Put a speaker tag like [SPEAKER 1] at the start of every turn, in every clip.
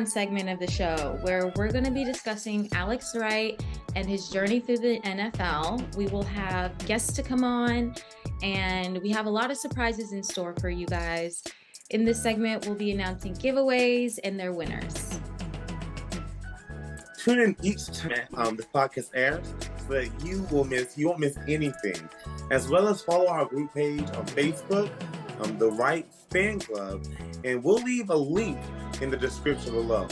[SPEAKER 1] segment of the show where we're going to be discussing Alex Wright and his journey through the NFL. We will have guests to come on, and we have a lot of surprises in store for you guys. In this segment, we'll be announcing giveaways and their winners.
[SPEAKER 2] Tune in each time this podcast airs so that you won't miss anything, as well as follow our group page on Facebook, the Wright Fan Club, and we'll leave a link in the description below.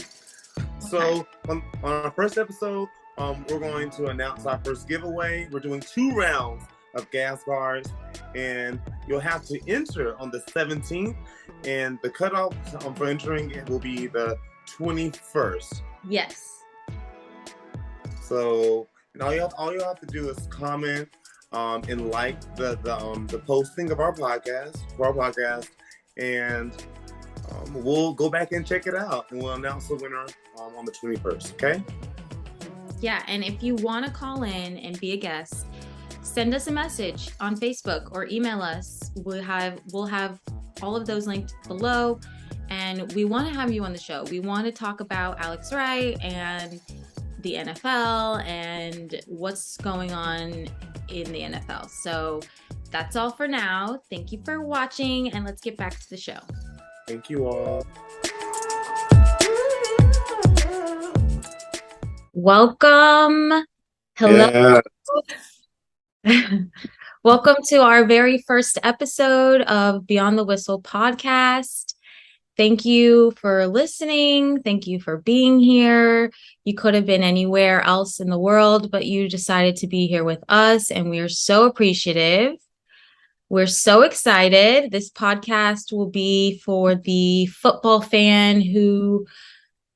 [SPEAKER 2] So on our first episode, we're going to announce our first giveaway. We're doing 2 rounds of gas bars, and you'll have to enter on the 17th, and the cutoff for entering it will be the 21st.
[SPEAKER 1] Yes.
[SPEAKER 2] So, and all you have to do is comment and like the posting of our podcast, and we'll go back and check it out, and we'll announce the winner on the 21st. Okay?
[SPEAKER 1] Yeah, and if you want to call in and be a guest, send us a message on Facebook or email us. We'll have all of those linked below, and we want to have you on the show. We want to talk about Alex Wright and the NFL and what's going on in the NFL. So that's all for now. Thank you for watching, and let's get back to the show.
[SPEAKER 2] Thank you all.
[SPEAKER 1] Welcome. Hello. Yeah. Welcome to our very first episode of Beyond the Whistle podcast. Thank you for listening. Thank you for being here. You could have been anywhere else in the world, but you decided to be here with us, and we are so appreciative. We're so excited. This podcast will be for the football fan who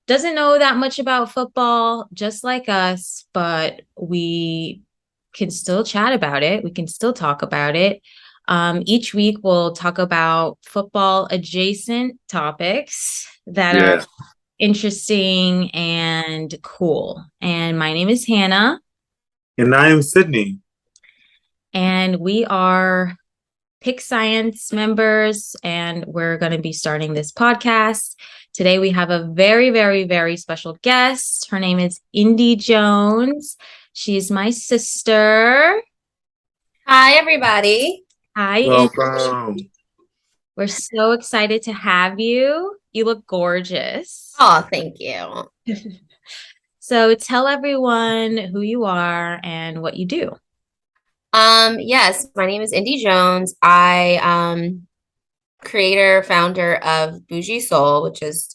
[SPEAKER 1] doesn't know that much about football, just like us, but we can still chat about it. We can still talk about it. Each week, we'll talk about football adjacent topics that are interesting and cool. And my name is Hannah.
[SPEAKER 2] And I am Sydney.
[SPEAKER 1] And we are Pick Science members, and we're going to be starting this podcast. Today, we have a very, very, very special guest. Her name is Indee Jones. She's my sister.
[SPEAKER 3] Hi, everybody.
[SPEAKER 1] Hi.
[SPEAKER 2] Welcome.
[SPEAKER 1] We're so excited to have you. You look gorgeous.
[SPEAKER 3] Oh, thank you.
[SPEAKER 1] So tell everyone who you are and what you do.
[SPEAKER 3] Yes, my name is Indee Jones. I creator, founder of Bougie Soul, which is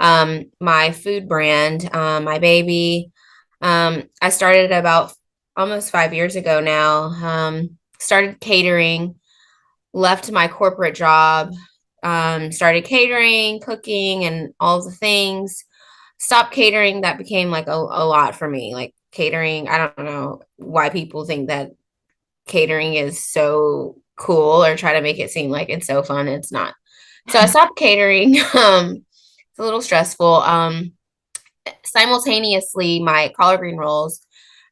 [SPEAKER 3] my food brand, my baby. I started about almost 5 years ago now. Started catering, left my corporate job, started catering, cooking, and all the things. Stopped catering. That became like a lot for me. Like catering, I don't know why people think that catering is so cool or try to make it seem like it's so fun. It's not. So I stopped catering. It's a little stressful. Simultaneously, my collard green rolls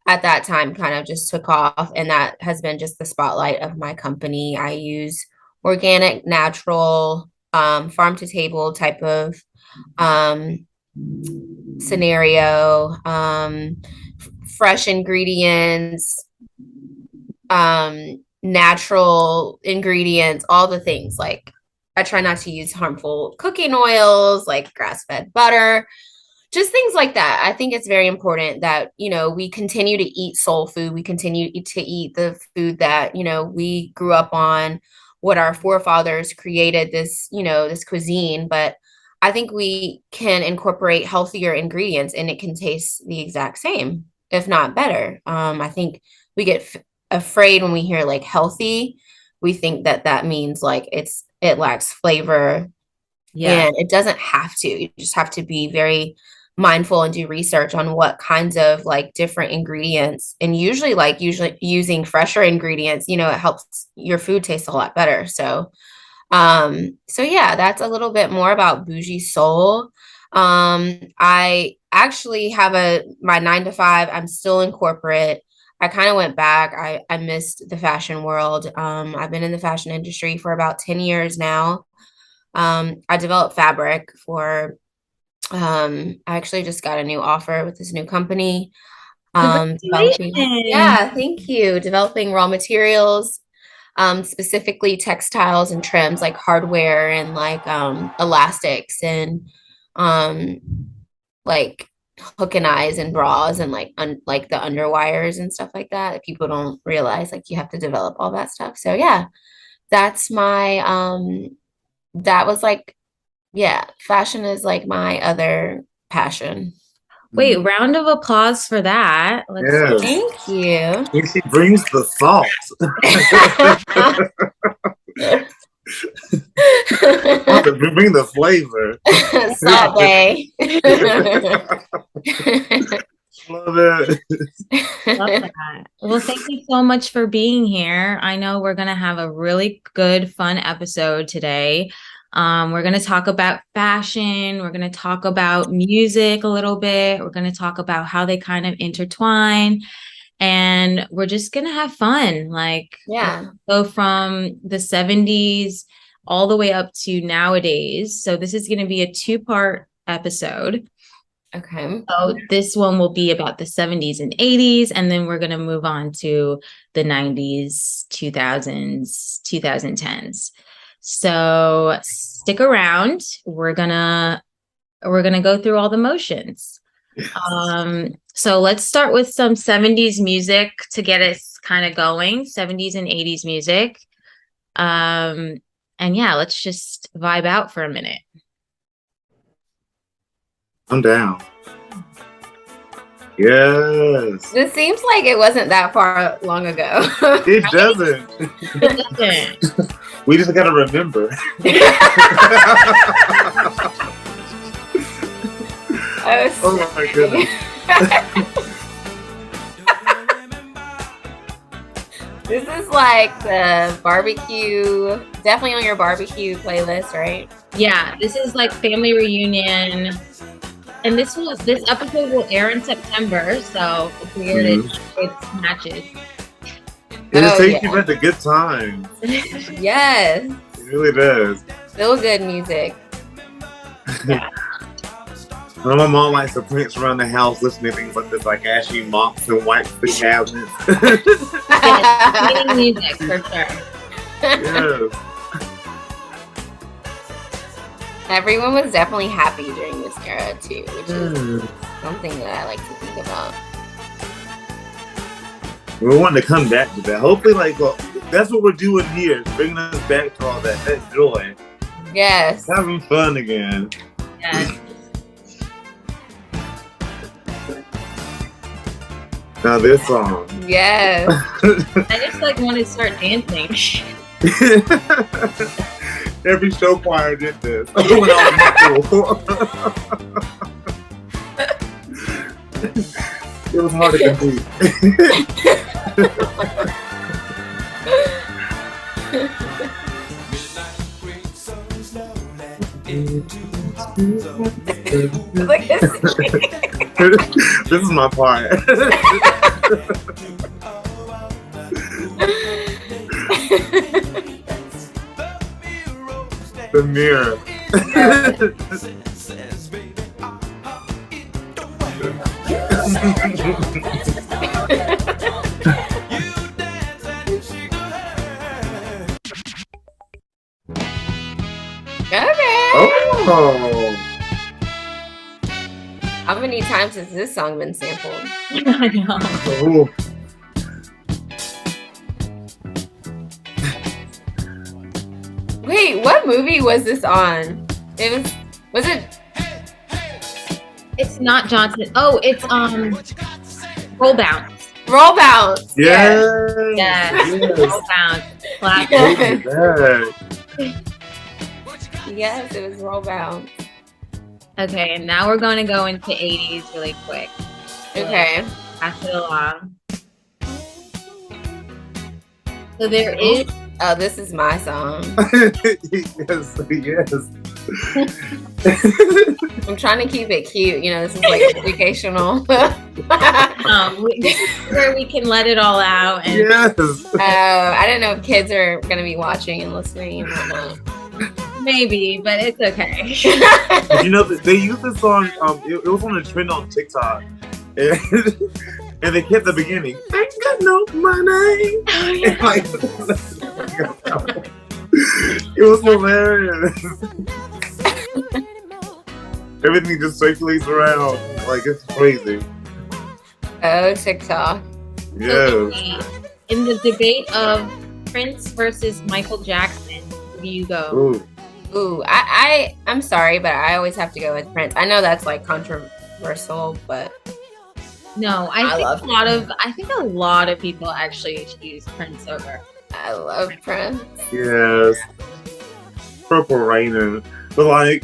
[SPEAKER 3] at that time kind of just took off, and that has been just the spotlight of my company. I use organic, natural, farm to table type of scenario, fresh ingredients, natural ingredients, all the things. Like I try not to use harmful cooking oils, like grass-fed butter, just things like that. I think it's very important that, we continue to eat soul food. We continue to eat the food that, we grew up on, what our forefathers created, this cuisine. But I think we can incorporate healthier ingredients and it can taste the exact same, if not better. I think we get afraid when we hear like healthy. We think that means like it lacks flavor. Yeah. And it doesn't have to. You just have to be very mindful and do research on what kinds of like different ingredients, and usually using fresher ingredients, it helps your food taste a lot better. So yeah, that's a little bit more about Bougie Soul. I actually have my 9 to 5. I'm still in corporate. I kind of went back. I missed the fashion world. I've been in the fashion industry for about 10 years now. I developed fabric for I actually just got a new offer with this new company.
[SPEAKER 1] Congratulations.
[SPEAKER 3] Thank you. Developing raw materials, specifically textiles and trims like hardware and like elastics and um like hook and eyes and bras and like like the underwires and stuff like that. People don't realize like you have to develop all that stuff. So yeah, that's my that was like yeah, fashion is like my other passion.
[SPEAKER 1] Wait, round of applause for that.
[SPEAKER 2] Yes.
[SPEAKER 3] Thank you.
[SPEAKER 2] And she brings the salt. We bring the flavor.
[SPEAKER 3] Salt Bay.
[SPEAKER 2] Love it.
[SPEAKER 1] Love that. Well, thank you so much for being here. I know we're going to have a really good, fun episode today. We're going to talk about fashion. We're going to talk about music a little bit. We're going to talk about how they kind of intertwine. And we're just going to have fun. Like, go from the 70s all the way up to nowadays. So this is going to be a 2-part episode.
[SPEAKER 3] Okay.
[SPEAKER 1] So this one will be about the 70s and 80s, and then we're going to move on to the 90s, 2000s, 2010s. So stick around. We're gonna go through all the motions. So let's start with some 70s music to get us kind of going. 70s and 80s music. And yeah, let's just vibe out for a minute.
[SPEAKER 2] I'm down. Yes.
[SPEAKER 3] This seems like it wasn't that far long ago.
[SPEAKER 2] It doesn't.
[SPEAKER 1] It doesn't.
[SPEAKER 2] We just gotta remember. Oh my goodness.
[SPEAKER 3] This is like the barbecue, definitely on your barbecue playlist, right?
[SPEAKER 1] Yeah, this is like family reunion. And this episode will air in September, so it's weird it matches.
[SPEAKER 2] It takes you back to good times.
[SPEAKER 3] Yes.
[SPEAKER 2] It really does.
[SPEAKER 3] Feel good music.
[SPEAKER 1] Yeah.
[SPEAKER 2] My mom likes to prance around the house listening to things like this, like as she mops and wipes the cabinets.
[SPEAKER 1] Yeah, music for sure.
[SPEAKER 2] Yes.
[SPEAKER 3] Everyone was definitely happy during this era too, which is something that I like to think about.
[SPEAKER 2] We want to come back to that. Hopefully, that's what we're doing here, bringing us back to all that joy.
[SPEAKER 3] Yes.
[SPEAKER 2] Having fun again.
[SPEAKER 1] Yes.
[SPEAKER 2] Now this song.
[SPEAKER 3] Yes.
[SPEAKER 1] I just want to start dancing.
[SPEAKER 2] Every show choir did this. When I was in school. It was hard to compete. This is my part. The mirror.
[SPEAKER 3] Okay.
[SPEAKER 2] Oh.
[SPEAKER 3] How many times has this song been sampled?
[SPEAKER 1] I know.
[SPEAKER 2] Oh.
[SPEAKER 3] Wait, what movie was this on? Was it?
[SPEAKER 1] It's not Johnson. Oh, it's Roll Bounce.
[SPEAKER 3] Roll Bounce.
[SPEAKER 2] Yes.
[SPEAKER 1] Yes. Roll Bounce. Classic.
[SPEAKER 3] Yes, it was Roll Bounce.
[SPEAKER 1] Okay, and now we're going to go into 80s really quick.
[SPEAKER 3] Okay.
[SPEAKER 1] Pass it along. So there is.
[SPEAKER 3] Oh, this is my song.
[SPEAKER 2] yes.
[SPEAKER 3] I'm trying to keep it cute. You know, this is like educational.
[SPEAKER 1] This is where we can let it all out. And
[SPEAKER 2] Yes.
[SPEAKER 3] I don't know if kids are going to be watching and listening and whatnot.
[SPEAKER 1] Maybe, but it's okay.
[SPEAKER 2] But you know, they used this song. It was on a trend on TikTok, and, and they kept the beginning. Ain't got no money. And, like, it was hilarious. Everything just circulates around. Like, it's crazy.
[SPEAKER 3] Oh, TikTok.
[SPEAKER 2] Yeah.
[SPEAKER 1] In the debate of Prince versus Michael Jackson, where do you go?
[SPEAKER 3] Ooh, I'm sorry, but I always have to go with Prince. I know that's like controversial, but
[SPEAKER 1] no, I think a lot of people actually choose Prince over.
[SPEAKER 3] I love Prince.
[SPEAKER 2] Yes. Purple Rain, but like,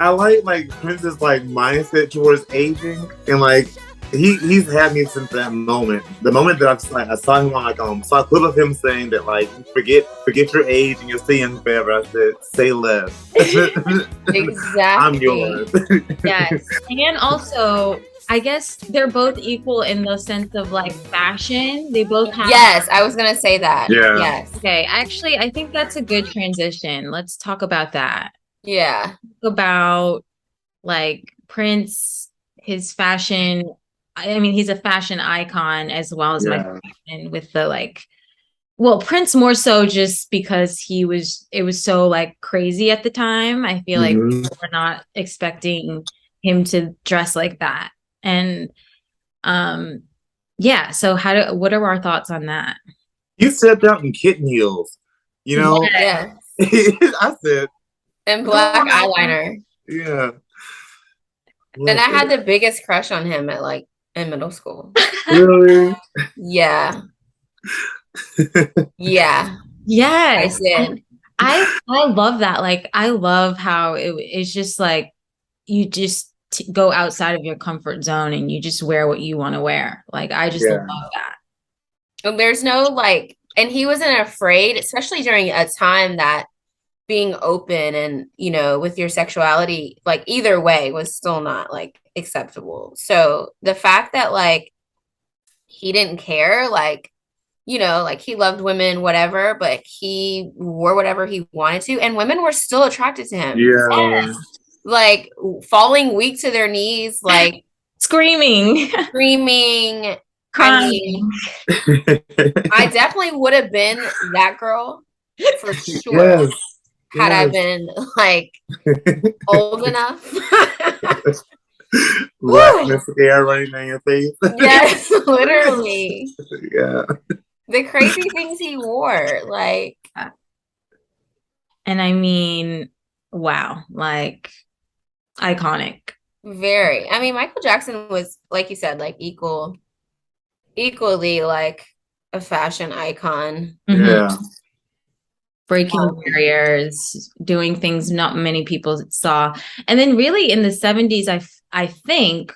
[SPEAKER 2] I like Prince's like mindset towards aging, and like he's had me since that moment. The moment that I saw him on saw a clip of him saying that like forget your age and you'll stay young forever. I said, say less.
[SPEAKER 3] Exactly.
[SPEAKER 2] I'm yours.
[SPEAKER 1] Yes, and also I guess they're both equal in the sense of like fashion. They both have.
[SPEAKER 3] Yes, I was gonna say that.
[SPEAKER 2] Yeah.
[SPEAKER 3] Yes.
[SPEAKER 1] Okay, actually, I think that's a good transition. Let's talk about that.
[SPEAKER 3] Yeah.
[SPEAKER 1] Talk about like Prince, his fashion. I mean, he's a fashion icon as well as Michael Jackson with the like. Well, Prince more so just because it was so like crazy at the time. I feel like people were not expecting him to dress like that. And yeah, so what are our thoughts on that?
[SPEAKER 2] You stepped out in kitten heels, you know?
[SPEAKER 3] Yeah.
[SPEAKER 2] I said,
[SPEAKER 3] and black eyeliner.
[SPEAKER 2] Yeah.
[SPEAKER 3] And I had the biggest crush on him in middle school.
[SPEAKER 2] Really?
[SPEAKER 3] Yeah. Yeah.
[SPEAKER 1] Yes.
[SPEAKER 3] I did.
[SPEAKER 1] I love that. Like, I love how it's just like you just go outside of your comfort zone and you just wear what you want to wear. Like, I just love that.
[SPEAKER 3] And there's no like, and he wasn't afraid, especially during a time that being open and, you know, with your sexuality, like either way was still not like acceptable. So the fact that like he didn't care, like, you know, like he loved women, whatever, but he wore whatever he wanted to, and women were still attracted to him.
[SPEAKER 2] Yeah.
[SPEAKER 3] Like falling weak to their knees, like
[SPEAKER 1] screaming,
[SPEAKER 3] crying.
[SPEAKER 1] I
[SPEAKER 3] mean, I definitely would have been that girl for sure.
[SPEAKER 2] Yes.
[SPEAKER 3] Had I been like old enough.
[SPEAKER 2] Blackness air running down your face.
[SPEAKER 3] Yes, literally.
[SPEAKER 2] Yeah.
[SPEAKER 3] The crazy things he wore, like.
[SPEAKER 1] And I mean, wow, like iconic.
[SPEAKER 3] Very. I mean, Michael Jackson was, like you said, like equally like a fashion icon.
[SPEAKER 2] Yeah.
[SPEAKER 1] Breaking barriers, doing things not many people saw. And then really in the 70s, I think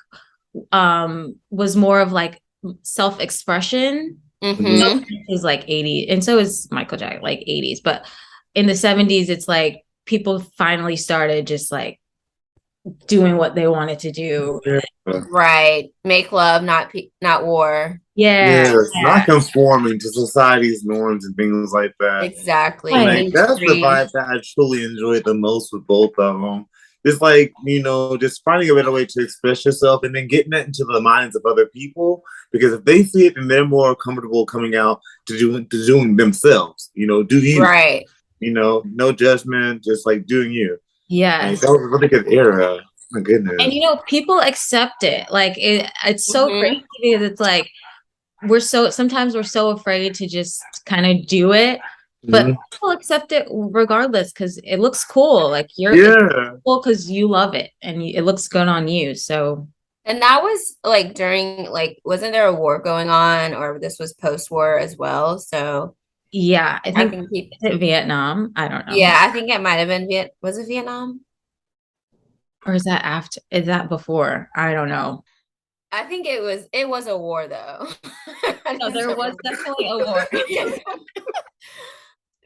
[SPEAKER 1] was more of like self-expression. Is like 80s, and so is Michael Jackson, like 80s. But in the 70s, it's like people finally started just like doing what they wanted to do.
[SPEAKER 3] Right. Make love, not war.
[SPEAKER 1] Yeah.
[SPEAKER 2] Not conforming to society's norms and things like that.
[SPEAKER 3] Exactly.
[SPEAKER 2] And like, that's the vibe that I truly enjoyed the most with both of them. Just like, you know, just finding a better way to express yourself and then getting that into the minds of other people. Because if they see it, then they're more comfortable coming out to doing themselves. You know, do you.
[SPEAKER 3] Right.
[SPEAKER 2] You know, no judgment, just like doing you.
[SPEAKER 1] Yeah.
[SPEAKER 2] Like, that was a really good era. My goodness.
[SPEAKER 1] And you know, people accept it. Like it's so crazy because it's like sometimes we're so afraid to just kind of do it. But people accept it regardless because it looks cool. Like you're cool because you love it and it looks good on you. So,
[SPEAKER 3] and that was like during like, wasn't there a war going on, or this was post-war as well? So
[SPEAKER 1] yeah, I think Vietnam. I don't know.
[SPEAKER 3] Yeah, I think it might have been was it Vietnam?
[SPEAKER 1] Or is that after? Is that before? I don't know.
[SPEAKER 3] I think it was a war though.
[SPEAKER 1] No, there was definitely a war.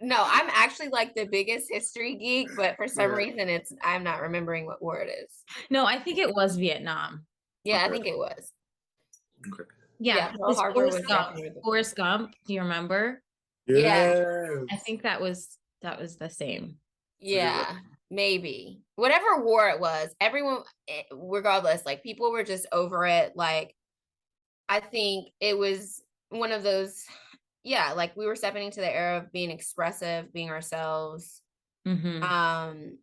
[SPEAKER 3] No, I'm actually like the biggest history geek, but for some reason I'm not remembering what war it is.
[SPEAKER 1] No, I think it was Vietnam.
[SPEAKER 3] Yeah, I think it was.
[SPEAKER 2] Okay.
[SPEAKER 1] Yeah, Forrest Gump. Do you remember?
[SPEAKER 3] Yeah.
[SPEAKER 1] I think that was the same.
[SPEAKER 3] Yeah, maybe. Whatever war it was, everyone, regardless, like people were just over it. Like, I think it was one of those, yeah, like we were stepping into the era of being expressive, being ourselves. Um,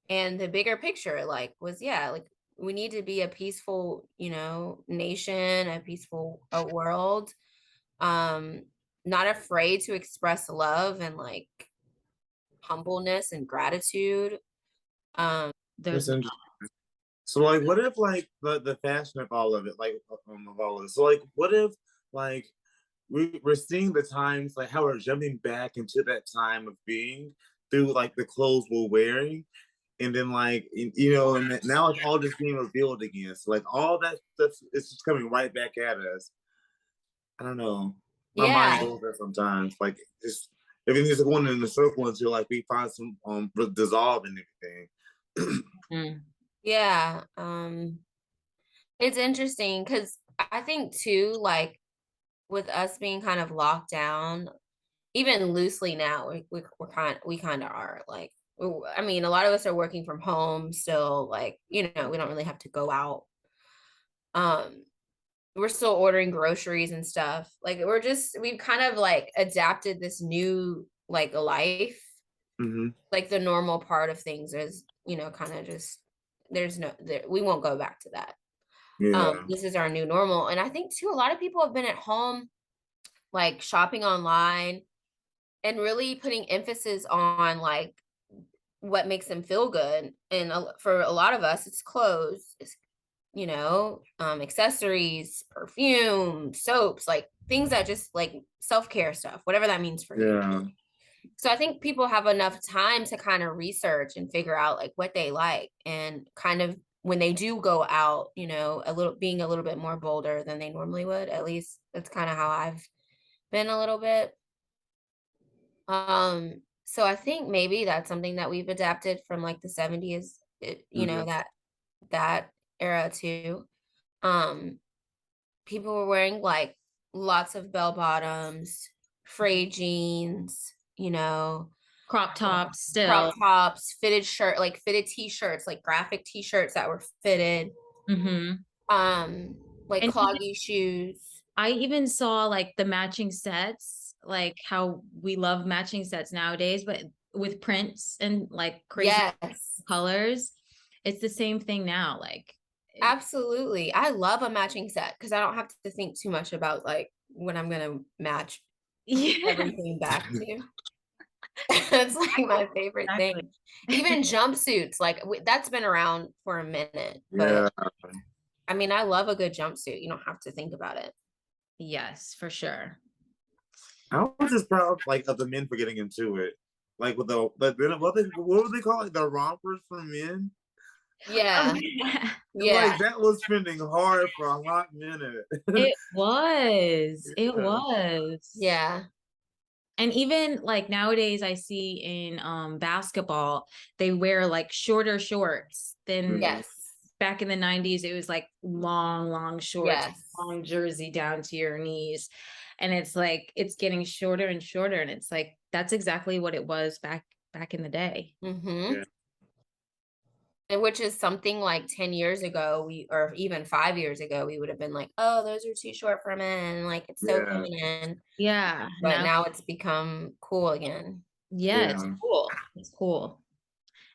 [SPEAKER 3] and the bigger picture, like, was, yeah, like we need to be a peaceful, nation, a peaceful world. Not afraid to express love and like humbleness and gratitude.
[SPEAKER 2] That's
[SPEAKER 1] There's
[SPEAKER 2] interesting. So like, what if like the fashion of all of it, like of all of this? So like, what if like we're seeing the times like how we're jumping back into that time of being through like the clothes we're wearing, and then like and now it's all just being revealed again. So like all that stuff is just coming right back at us. I don't know. My mind
[SPEAKER 3] Yeah.
[SPEAKER 2] goes there sometimes. Like just everything's going in a circle until like we find some dissolve and everything.
[SPEAKER 3] Yeah. It's interesting because I think too, like with us being kind of locked down, even loosely now, we kind of are like, I mean, a lot of us are working from home still, like, we don't really have to go out. We're still ordering groceries and stuff. Like we've kind of like adapted this new like life.
[SPEAKER 2] Mm-hmm.
[SPEAKER 3] Like the normal part of things is, kind of just we won't go back to that.
[SPEAKER 2] Yeah.
[SPEAKER 3] This is our new normal. And I think too, a lot of people have been at home, like shopping online and really putting emphasis on like what makes them feel good. And for a lot of us, it's clothes, it's, accessories, perfume, soaps, like things that just like self-care stuff, whatever that means for you.
[SPEAKER 2] Yeah.
[SPEAKER 3] So I think people have enough time to kind of research and figure out like what they like, and kind of when they do go out, being a little bit more bolder than they normally would. At least that's kind of how I've been a little bit. So I think maybe that's something that we've adapted from like the 70's, that era too. Um, People were wearing like lots of bell bottoms, frayed jeans,
[SPEAKER 1] crop tops
[SPEAKER 3] crop
[SPEAKER 1] still.
[SPEAKER 3] tops, fitted t-shirts, like graphic t-shirts that were fitted, like
[SPEAKER 1] And
[SPEAKER 3] cloggy shoes.
[SPEAKER 1] I even saw like the matching sets, like how we love matching sets nowadays, but with prints and like crazy
[SPEAKER 3] Yes,
[SPEAKER 1] colors. It's the same thing now. Like,
[SPEAKER 3] absolutely. I love a matching set because I don't have to think too much about like what I'm gonna match
[SPEAKER 1] yeah,
[SPEAKER 3] everything back to. It's like my favorite
[SPEAKER 1] exactly.
[SPEAKER 3] thing. Even jumpsuits, like that's been around for a minute,
[SPEAKER 2] Yeah.
[SPEAKER 3] but I mean, I love a good jumpsuit. You don't have to think about it.
[SPEAKER 1] Yes, for sure.
[SPEAKER 2] I was just proud like of the men for getting into it. Like with what would they call it? The rompers for men?
[SPEAKER 3] Yeah. Yeah.
[SPEAKER 2] Like that was trending hard for a hot minute.
[SPEAKER 1] It was. It
[SPEAKER 2] Yeah.
[SPEAKER 1] was.
[SPEAKER 3] Yeah.
[SPEAKER 1] And even like nowadays I see in basketball, they wear like shorter shorts than
[SPEAKER 3] Yes.
[SPEAKER 1] back in the 90's. It was like long shorts,
[SPEAKER 3] Yes.
[SPEAKER 1] long jersey down to your knees. And it's like it's getting shorter and shorter. And it's like that's exactly what it was back in the day.
[SPEAKER 3] Mm-hmm.
[SPEAKER 2] Yeah.
[SPEAKER 3] And which is something like 10 years ago, or even 5 years ago, we would have been like, oh, those are too short for men. Like it's so
[SPEAKER 2] Yeah.
[SPEAKER 3] feminine.
[SPEAKER 1] Yeah.
[SPEAKER 3] But now it's become cool again.
[SPEAKER 1] Yeah, it's
[SPEAKER 2] Yeah.
[SPEAKER 1] cool. It's cool.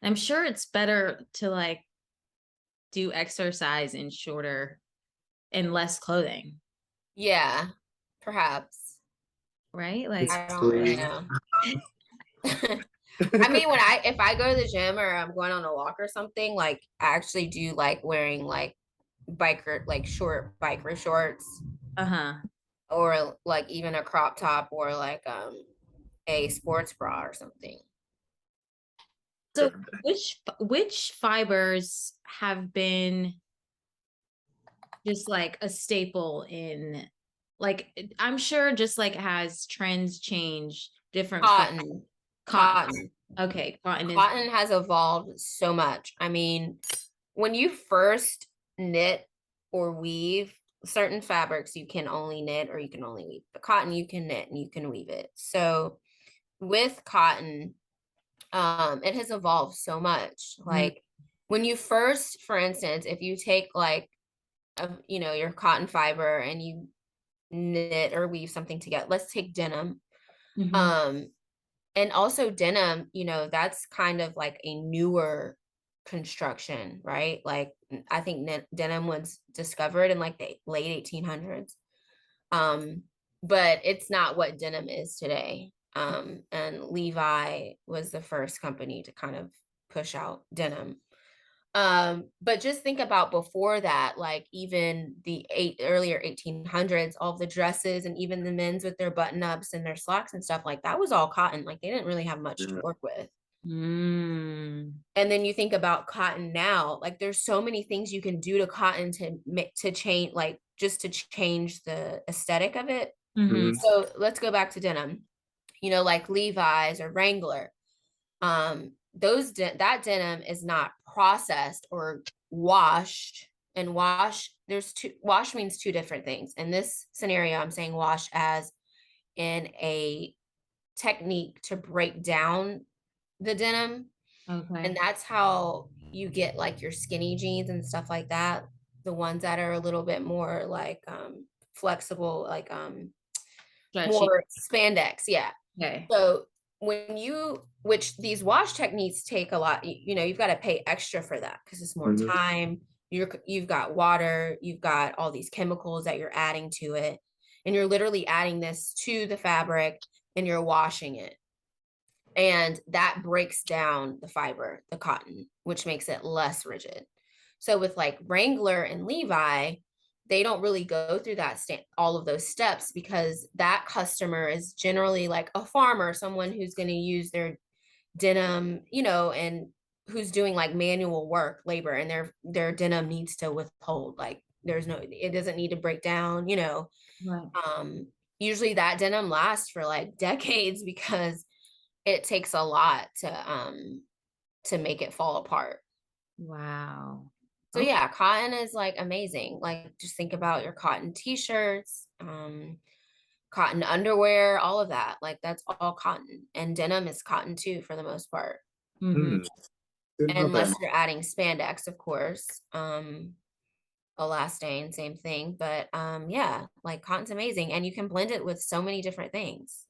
[SPEAKER 1] I'm sure it's better to like do exercise in shorter and less clothing,
[SPEAKER 3] Yeah, perhaps.
[SPEAKER 1] right? Like,
[SPEAKER 2] It's
[SPEAKER 3] I don't really
[SPEAKER 2] true.
[SPEAKER 3] know. I mean, if I go to the gym or I'm going on a walk or something, like I actually do like wearing like short biker shorts,
[SPEAKER 1] uh-huh.
[SPEAKER 3] or like even a crop top, or like a sports bra or something.
[SPEAKER 1] So which fibers have been just like a staple in like I'm sure just like as trends change, different
[SPEAKER 3] Cotton.
[SPEAKER 1] cotton.
[SPEAKER 3] Cotton.
[SPEAKER 1] Okay, cotton is
[SPEAKER 3] Cotton has evolved so much. I mean, when you first knit or weave certain fabrics, you can only knit or you can only weave. But cotton, you can knit and you can weave it. So with cotton, It has evolved so much. Like when you first, for instance, if you take like your cotton fiber and you knit or weave something together, let's take denim. And also denim, that's kind of like a newer construction, right? Like I think denim was discovered in like the late 1800s. But it's not what denim is today. And Levi was the first company to kind of push out denim. But just think about before that, like even the earlier 1800s, all the dresses and even the men's with their button ups and their slacks and stuff, like that was all cotton. Like they didn't really have much to work with. And then you think about cotton now, like there's so many things you can do to cotton to change, like just to change the aesthetic of it. So let's go back to denim, like Levi's or Wrangler. That denim is not processed or washed. And wash means two different things. In this scenario, I'm saying wash as in a technique to break down the denim. Okay. And that's how you get like your skinny jeans and stuff like that. The ones that are a little bit more like flexible, like more spandex. Yeah. Okay. So which these wash techniques take a lot, you've got to pay extra for that because it's more time. You've got water, you've got all these chemicals that you're adding to it, and you're literally adding this to the fabric and you're washing it. And that breaks down the fiber, the cotton, which makes it less rigid. So with like Wrangler and Levi, they don't really go through all of those steps because that customer is generally like a farmer, someone who's going to use their denim, and who's doing like manual work, labor, and their denim needs to withhold. Like it doesn't need to break down, Right. Usually that denim lasts for like decades because it takes a lot to make it fall apart. Wow. So yeah, cotton is like amazing. Like just think about your cotton t-shirts, cotton underwear, all of that. Like that's all cotton. And denim is cotton too for the most part. Unless you're adding spandex, of course. Elastane, same thing. But yeah, like cotton's amazing. And you can blend it with so many different things.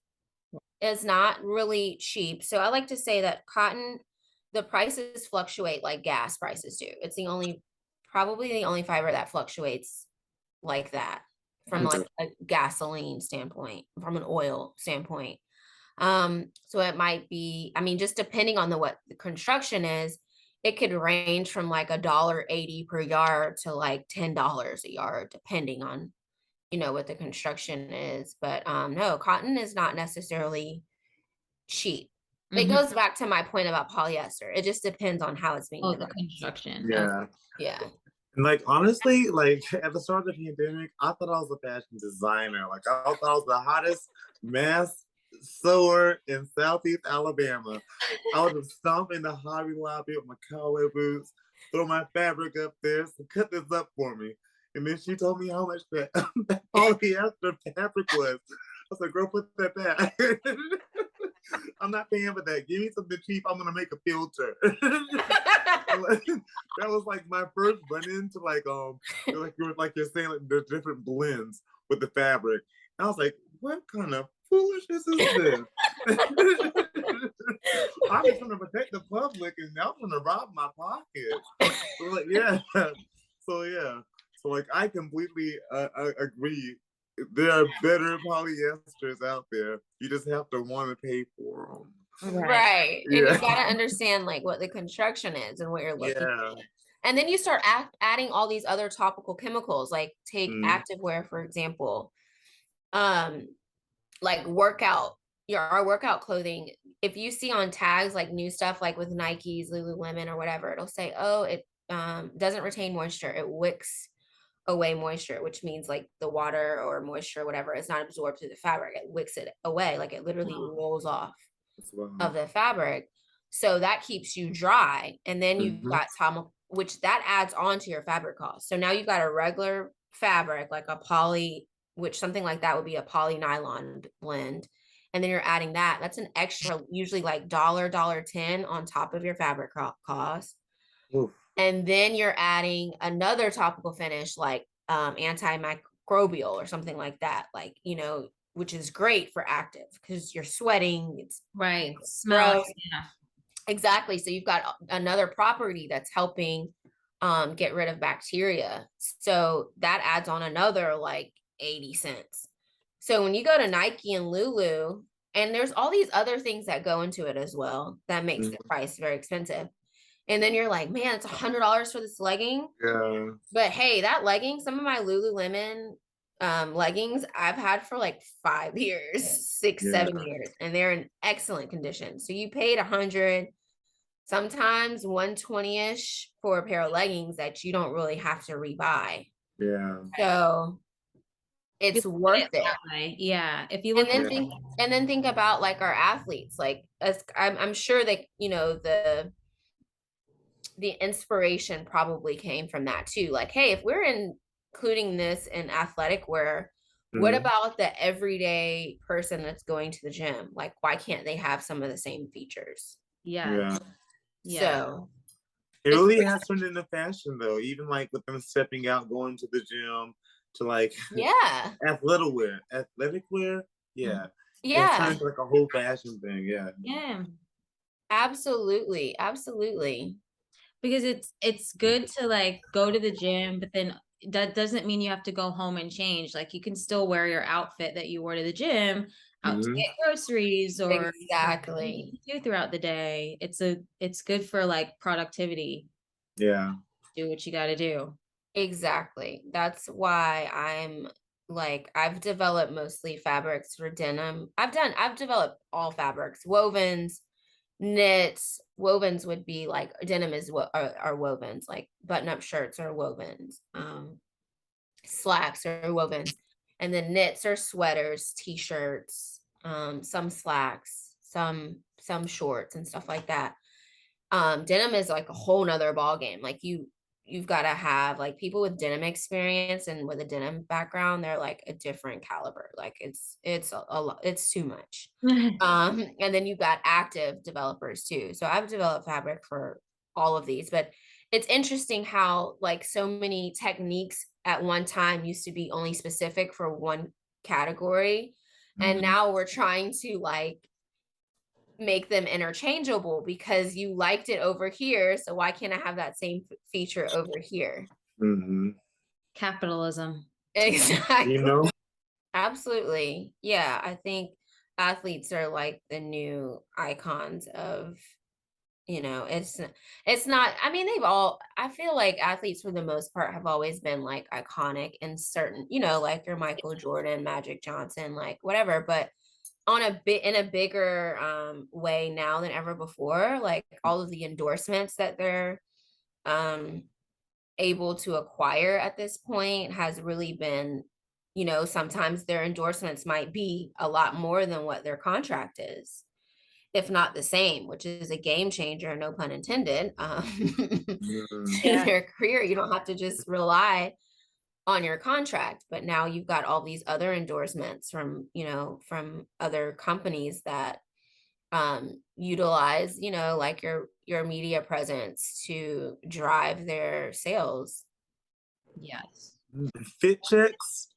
[SPEAKER 3] It's not really cheap. So I like to say that cotton, the prices fluctuate like gas prices do. It's probably the only fiber that fluctuates like that from like a gasoline standpoint, from an oil standpoint. So it might be, just depending on what the construction is, it could range from like $1.80 per yard to like $10 a yard, depending on what the construction is. But no, cotton is not necessarily cheap. It goes back to my point about polyester. It just depends on how it's being done. The construction.
[SPEAKER 2] Yeah.
[SPEAKER 3] Yeah.
[SPEAKER 2] And like honestly, like at the start of the pandemic, I thought I was a fashion designer. Like I thought I was the hottest mass sewer in Southeast Alabama. I would just stomp in the Hobby Lobby with my cowboy boots, throw my fabric up there, so cut this up for me. And then she told me how much that polyester fabric was. I was like, girl, put that back. I'm not paying for that. Give me something cheap. I'm gonna make a filter. That was like my first run into like you're saying like there's different blends with the fabric. And I was like, what kind of foolishness is this? I'm just trying to protect the public and now I'm gonna rob my pocket. So like, yeah. So like I completely agree. There are better polyesters out there. You just have to want to pay for them.
[SPEAKER 3] Right. Yeah. And you got to understand like what the construction is and what you're looking for. And then you start adding all these other topical chemicals, like take activewear, for example. Like our workout clothing. If you see on tags, like new stuff, like with Nikes, Lululemon or whatever, it'll say, oh, it doesn't retain moisture. It wicks away moisture, which means like the water or moisture, whatever, is not absorbed through the fabric. It wicks it away. Like it literally rolls off of the fabric. So that keeps you dry. And then you've got which that adds on to your fabric cost. So now you've got a regular fabric, like a poly, which something like that would be a poly nylon blend. and then you're adding that. That's an extra, usually like $1.10 on top of your fabric cost.
[SPEAKER 2] Oof.
[SPEAKER 3] And then you're adding another topical finish like antimicrobial or something like that, like, you know, which is great for active because you're sweating. It's
[SPEAKER 1] Right. Smells.
[SPEAKER 3] gross.
[SPEAKER 1] Yeah.
[SPEAKER 3] Exactly. So you've got another property that's helping get rid of bacteria. So that adds on another like 80 cents. So when you go to Nike and Lulu, and there's all these other things that go into it as well, that makes the price very expensive. And then you're like, man, it's $100 for this legging.
[SPEAKER 2] Yeah.
[SPEAKER 3] But hey, that legging, some of my Lululemon leggings I've had for like 5 years, 6, 7 years, and they're in excellent condition. So you paid 100, sometimes 120-ish for a pair of leggings that you don't really have to rebuy.
[SPEAKER 2] Yeah.
[SPEAKER 3] So it's worth it.
[SPEAKER 1] Yeah. If you look
[SPEAKER 3] and then think about like our athletes, like I'm sure that, you know, the inspiration probably came from that too. Like, hey, if we're including this in athletic wear, what about the everyday person that's going to the gym? Like, why can't they have some of the same features?
[SPEAKER 1] Yeah.
[SPEAKER 3] So
[SPEAKER 2] it really has turned into fashion though, even like with them stepping out, going to the gym to like athletic wear. Yeah. It's turned into like a whole fashion thing.
[SPEAKER 1] Yeah.
[SPEAKER 3] Absolutely.
[SPEAKER 1] Because it's good to like go to the gym, but then that doesn't mean you have to go home and change. Like you can still wear your outfit that you wore to the gym out to get groceries or
[SPEAKER 3] exactly
[SPEAKER 1] do throughout the day. It's good for like productivity.
[SPEAKER 2] Yeah.
[SPEAKER 1] Do what you got to do.
[SPEAKER 3] Exactly. That's why I'm like, I've developed mostly fabrics for denim. I've developed all fabrics, wovens, knits. Wovens would be like denim is what are wovens, like button-up shirts are wovens, slacks are wovens, and then knits are sweaters, t-shirts, some slacks, some shorts and stuff like that. Denim is like a whole nother ball game. Like you've got to have like people with denim experience and with a denim background, they're like a different caliber. Like it's a lot, it's too much. And then you've got active developers too. So I've developed fabric for all of these, but it's interesting how like so many techniques at one time used to be only specific for one category. And now we're trying to like make them interchangeable because you liked it over here. So why can't I have that same feature over here?
[SPEAKER 1] Capitalism.
[SPEAKER 3] Exactly.
[SPEAKER 2] You know?
[SPEAKER 3] Absolutely. Yeah. I think athletes are like the new icons of, you know, it's not, I mean, I feel like athletes for the most part have always been like iconic in certain, you know, like your Michael Jordan, Magic Johnson, like whatever, but on in a bigger way now than ever before, like all of the endorsements that they're able to acquire at this point has really been, you know, sometimes their endorsements might be a lot more than what their contract is, if not the same, which is a game changer, no pun intended, in their career. You don't have to just rely on your contract, but now you've got all these other endorsements from, you know, from other companies that utilize, you know, like your media presence to drive their sales.
[SPEAKER 1] Yes.
[SPEAKER 2] Fit checks.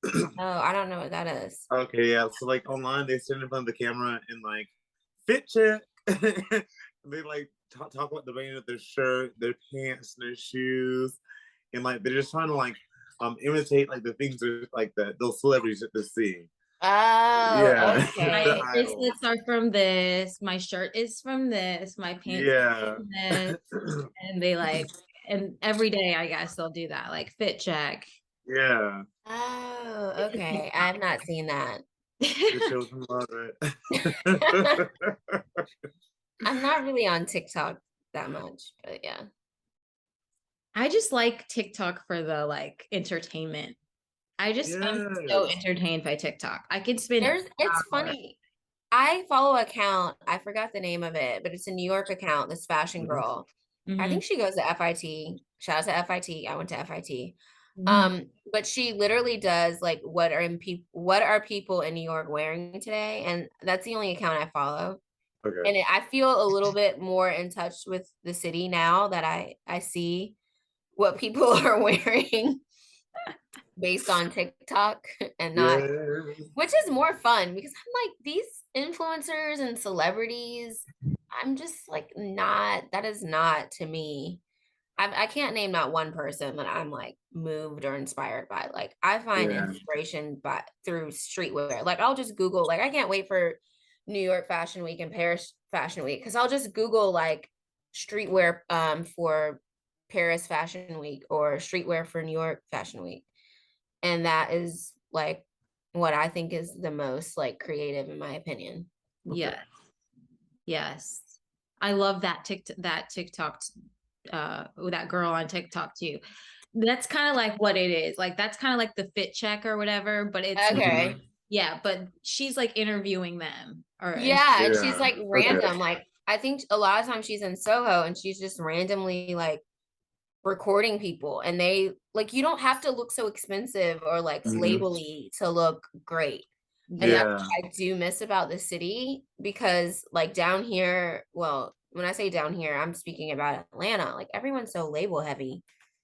[SPEAKER 3] Oh, I don't know what that is.
[SPEAKER 2] Okay, yeah. So like online, they stand in front of the camera and like fit check. They like talk about the brand of their shirt, their pants, their shoes, and like they're just trying to like imitate like the things that like those celebrities that they see.
[SPEAKER 3] Oh, okay.
[SPEAKER 1] My bracelets are from this. My shirt is from this. My pants are from this. And they like, and every day I guess they'll do that, like fit check.
[SPEAKER 2] Yeah.
[SPEAKER 3] Oh, okay. I've not seen that.
[SPEAKER 2] The children love it.
[SPEAKER 3] I'm not really on TikTok that much, but yeah.
[SPEAKER 1] I just like TikTok for the like entertainment. I'm so entertained by TikTok. I could spend
[SPEAKER 3] it's funny. I follow an account, I forgot the name of it, but it's a New York account, this fashion girl. I think she goes to FIT. Shout out to FIT. I went to FIT. But she literally does like what are people in New York wearing today, and that's the only account I follow.
[SPEAKER 2] Okay.
[SPEAKER 3] And I feel a little bit more in touch with the city now that I see what people are wearing based on TikTok and not, which is more fun because I'm like, these influencers and celebrities, I'm just like, not, that is not to me. I can't name not one person that I'm like moved or inspired by. Like I find inspiration by through streetwear. Like I'll just Google, like I can't wait for New York Fashion Week and Paris Fashion Week because I'll just Google like streetwear for Paris Fashion Week or streetwear for New York Fashion Week. And that is like what I think is the most like creative in my opinion.
[SPEAKER 1] Yes. Yes. I love that TikTok that girl on TikTok too. That's kind of like what it is. Like that's kind of like the fit check or whatever, but it's
[SPEAKER 3] Okay.
[SPEAKER 1] yeah, but she's like interviewing them
[SPEAKER 3] Yeah, and she's like
[SPEAKER 2] Okay.
[SPEAKER 3] random. Like I think a lot of times she's in Soho and she's just randomly like recording people and they like you don't have to look so expensive or like labely to look great. And that's what I do miss about the city because like down here, well, when I say down here, I'm speaking about Atlanta. Like everyone's so label heavy.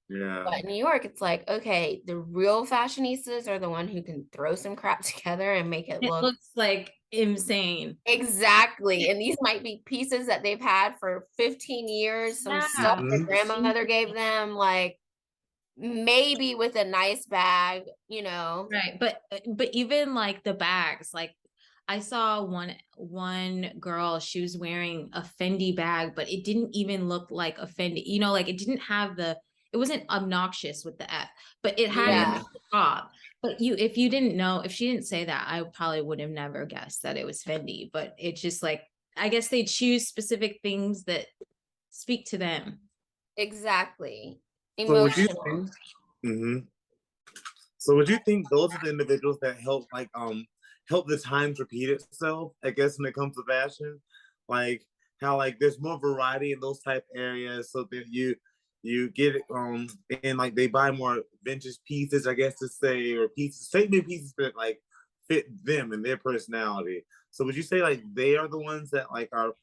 [SPEAKER 2] Yeah.
[SPEAKER 3] But in New York, it's like, okay, the real fashionistas are the one who can throw some crap together and make it
[SPEAKER 1] it
[SPEAKER 3] look
[SPEAKER 1] looks like insane.
[SPEAKER 3] exactly. And these might be pieces that they've had for 15 years, some stuff
[SPEAKER 1] Yeah.
[SPEAKER 3] their grandmother gave them, like maybe with a nice bag, you know.
[SPEAKER 1] Right. But even like the bags, like I saw one girl, she was wearing a Fendi bag, but it didn't even look like a Fendi, like it didn't have it wasn't obnoxious with the F, but it had
[SPEAKER 3] Yeah.
[SPEAKER 1] the top. But if you didn't know, if she didn't say that, I probably would have never guessed that it was Fendi. But it's just like, I guess they choose specific things that speak to them.
[SPEAKER 3] Exactly.
[SPEAKER 2] So would you
[SPEAKER 3] Emotional.
[SPEAKER 2] think? So would you think those are the individuals that help the times repeat itself? I guess when it comes to fashion, like how like there's more variety in those type areas, so that you get it and like they buy more vintage pieces, I guess to say, or pieces, statement pieces that like fit them and their personality. So would you say like they are the ones that like are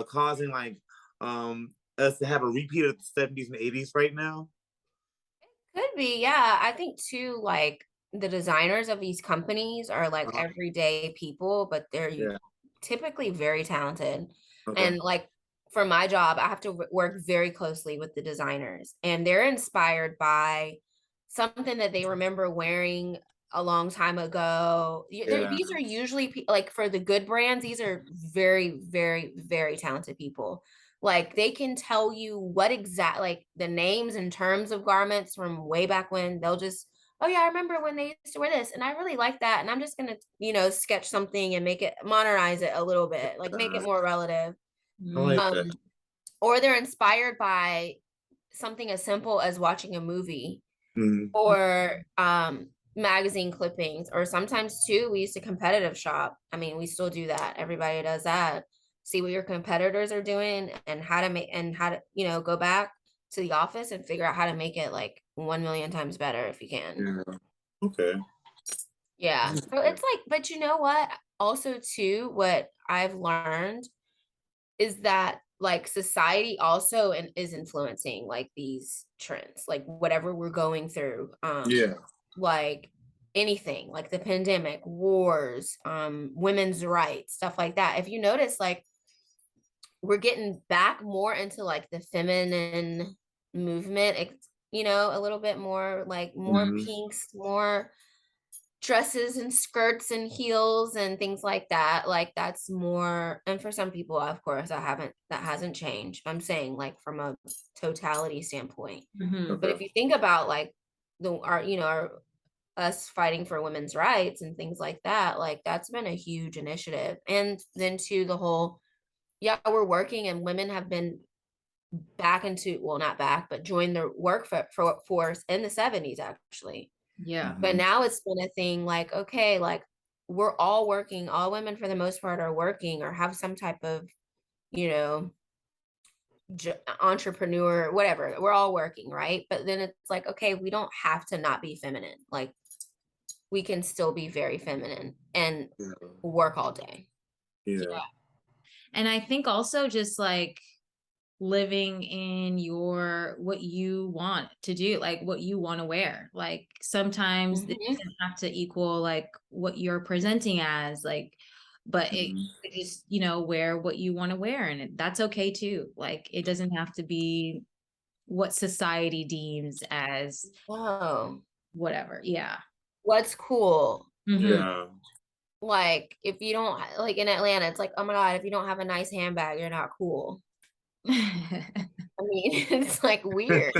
[SPEAKER 2] causing like us to have a repeat of the 70s and 80s right now?
[SPEAKER 3] Could be, yeah. I think too, like the designers of these companies are like everyday people, but they're
[SPEAKER 2] Yeah.
[SPEAKER 3] typically very talented.
[SPEAKER 2] Okay.
[SPEAKER 3] And like for my job, I have to work very closely with the designers, and they're inspired by something that they remember wearing a long time ago. These are usually like for the good brands, these are very, very, very talented people. Like they can tell you what exact like the names and terms of garments from way back when. They'll just, oh yeah, I remember when they used to wear this and I really like that. And I'm just gonna, sketch something and make it modernize it a little bit, like make it more relative.
[SPEAKER 2] I like
[SPEAKER 3] Um,
[SPEAKER 2] that.
[SPEAKER 3] or they're inspired by something as simple as watching a movie
[SPEAKER 2] Mhm.
[SPEAKER 3] or magazine clippings, or sometimes too, we used to competitive shop. I mean, we still do that. Everybody does that. See what your competitors are doing and how to make and how to, go back to the office and figure out how to make it like 1 million times better if you can.
[SPEAKER 2] Yeah. Okay.
[SPEAKER 3] Yeah. So it's like, but you know what? Also, too, what I've learned is that like society also is influencing like these trends, like whatever we're going through.
[SPEAKER 2] Yeah.
[SPEAKER 3] Like anything, like the pandemic, wars, women's rights, stuff like that. If you notice, like we're getting back more into like the feminine movement, a little bit more like more pinks, more dresses and skirts and heels and things like that. Like that's more, and for some people, of course, that hasn't changed. I'm saying like from a totality standpoint. But if you think about like our us fighting for women's rights and things like that, like that's been a huge initiative. And then to the whole, yeah, we're working and women have been back into, well, not back, but joined the workforce in the 70's actually.
[SPEAKER 1] Yeah.
[SPEAKER 3] But now it's been a thing like, okay, like we're all working, all women for the most part are working or have some type of, you know, entrepreneur, whatever. We're all working, right? But then it's like, okay, we don't have to not be feminine. Like we can still be very feminine and work all day.
[SPEAKER 2] Yeah.
[SPEAKER 1] And I think also just like living in what you want to do, like what you want to wear. Like sometimes it doesn't have to equal like what you're presenting as, like, but it just, wear what you want to wear, and that's okay too. Like it doesn't have to be what society deems as whatever. Yeah.
[SPEAKER 3] What's cool.
[SPEAKER 2] Yeah.
[SPEAKER 3] Like if you don't, like in Atlanta, it's like, oh my God, if you don't have a nice handbag, you're not cool. I mean, it's like weird.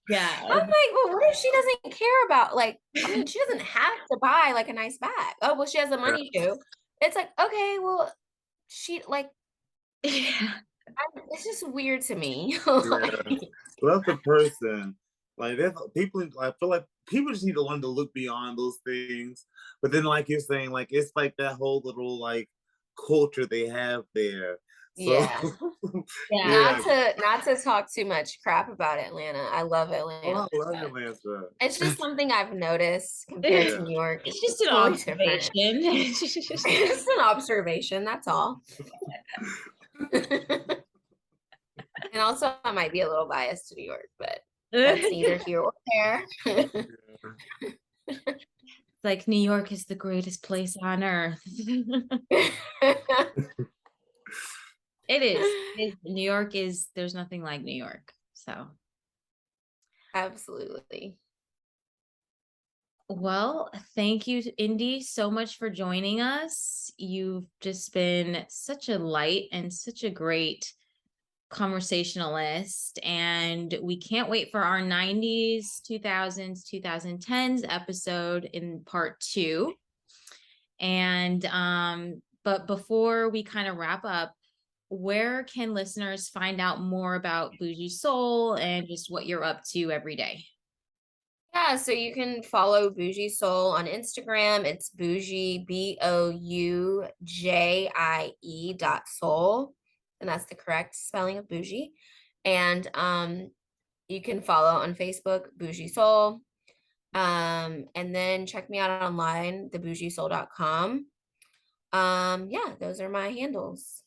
[SPEAKER 1] Yeah.
[SPEAKER 3] I'm like, well, what if she doesn't care about, like, I mean, she doesn't have to buy like a nice bag. Oh, well, she has the money to. It's like, okay, well, she like, it's just weird to me.
[SPEAKER 2] Love the person. Like there's people. I feel like people just need to learn to look beyond those things. But then, like you're saying, like it's like that whole little like culture they have there. So,
[SPEAKER 3] Not to talk too much crap about Atlanta. I love Atlanta.
[SPEAKER 2] Oh, I love Atlanta.
[SPEAKER 3] It's just something I've noticed compared to New York.
[SPEAKER 1] It's just an observation.
[SPEAKER 3] It's just an observation. That's all. And also, I might be a little biased to New York, but that's neither here or there.
[SPEAKER 1] Like New York is the greatest place on earth. It is. New York is, there's nothing like New York. So.
[SPEAKER 3] Absolutely.
[SPEAKER 1] Well, thank you, Indee, so much for joining us. You've just been such a light and such a great conversationalist, and we can't wait for our 90s, 2000s, 2010s episode in part 2. And but before we kind of wrap up, where can listeners find out more about Bougie Soul and just what you're up to every day?
[SPEAKER 3] Yeah, so you can follow Bougie Soul on Instagram. It's bougie, BOUJIE.soul. And that's the correct spelling of bougie. And you can follow on Facebook, Bougie Soul. And then check me out online, thebougiesoul.com. Yeah, those are my handles.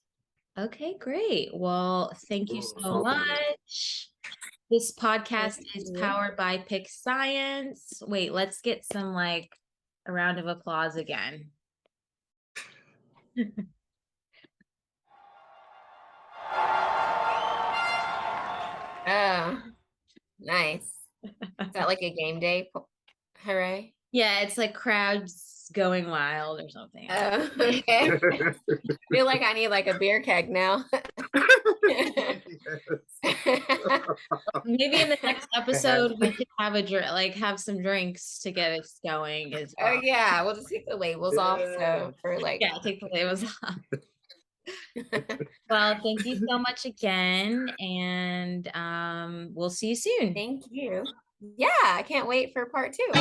[SPEAKER 1] Okay, great. Well, thank you so much. This podcast is powered by Pick Science. Wait, let's get some like a round of applause again.
[SPEAKER 3] Oh, nice. Is that like a game day? Hooray.
[SPEAKER 1] Yeah, it's like crowds going wild or something.
[SPEAKER 3] Oh, okay. I feel like I need like a beer keg now.
[SPEAKER 1] Maybe in the next episode we could have have some drinks to get us going as well.
[SPEAKER 3] Oh yeah, we'll just take the labels off. So for like,
[SPEAKER 1] take the labels off. Well, thank you so much again, and we'll see you soon.
[SPEAKER 3] Thank you. Yeah, I can't wait for part 2.